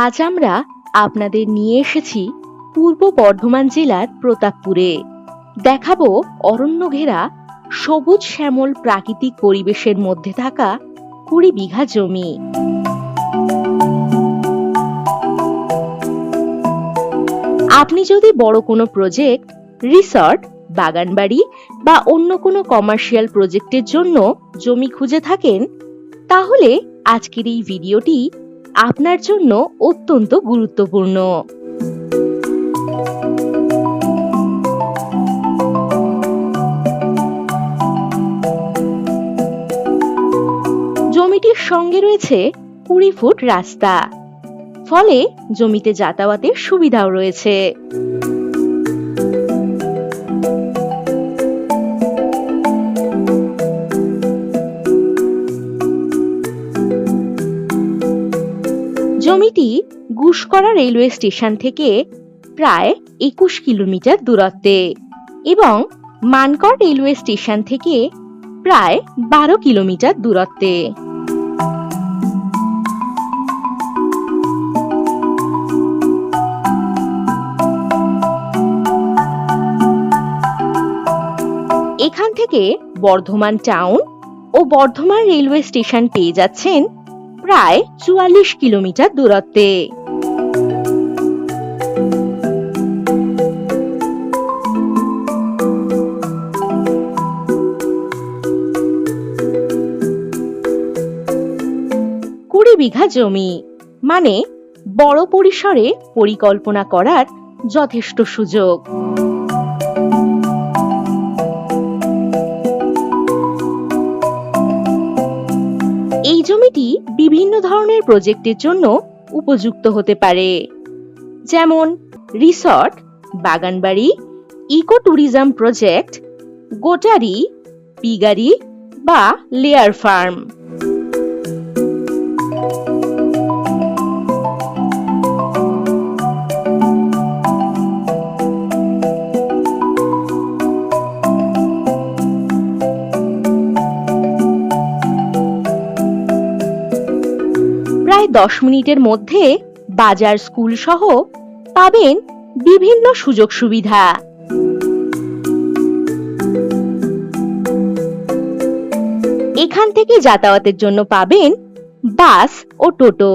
আজ আমরা আপনাদের নিয়ে এসেছি পূর্ব বর্ধমান জেলার প্রতাপপুরে। দেখাবো অরণ্য ঘেরা সবুজ শ্যামল প্রাকৃতিক পরিবেশের মধ্যে থাকা 20 বিঘা জমি। আপনি যদি বড় কোনো প্রজেক্ট, রিসর্ট, বাগানবাড়ি বা অন্য কোনো কমার্শিয়াল প্রজেক্টের জন্য জমি খুঁজে থাকেন, তাহলে আজকের এই ভিডিওটি আপনার জন্য অত্যন্ত গুরুত্বপূর্ণ। জমিটির সঙ্গে রয়েছে 20 ফুট রাস্তা, ফলে জমিতে যাতায়াতের সুবিধাও রয়েছে। জমিটি গুসকরা রেলওয়ে স্টেশন থেকে প্রায় 21 কিলোমিটার দূরত্বে এবং মানকড় রেলওয়ে স্টেশন থেকে প্রায় 12 কিলোমিটার দূরত্বে। এখান থেকে বর্ধমান টাউন ও বর্ধমান রেলওয়ে স্টেশন পেয়ে যাচ্ছেন প্রায় 44 কিলোমিটার দূরত্বে। কুড়ি বিঘা জমি মানে বড় পরিসরে পরিকল্পনা করার যথেষ্ট সুযোগ। এই জমিটি বিভিন্ন ধরনের প্রজেক্টের জন্য উপযুক্ত হতে পারে, যেমন রিসর্ট, বাগানবাড়ি, ইকো ট্যুরিজম প্রজেক্ট, গোটারি, পিগারি বা লেয়ার ফার্ম। প্রায় 10 মিনিটের মধ্যে বাজার, স্কুল সহ পাবেন বিভিন্ন সুযোগ সুবিধা। এখান থেকে যাতায়াতের জন্য পাবেন বাস ও টোটো।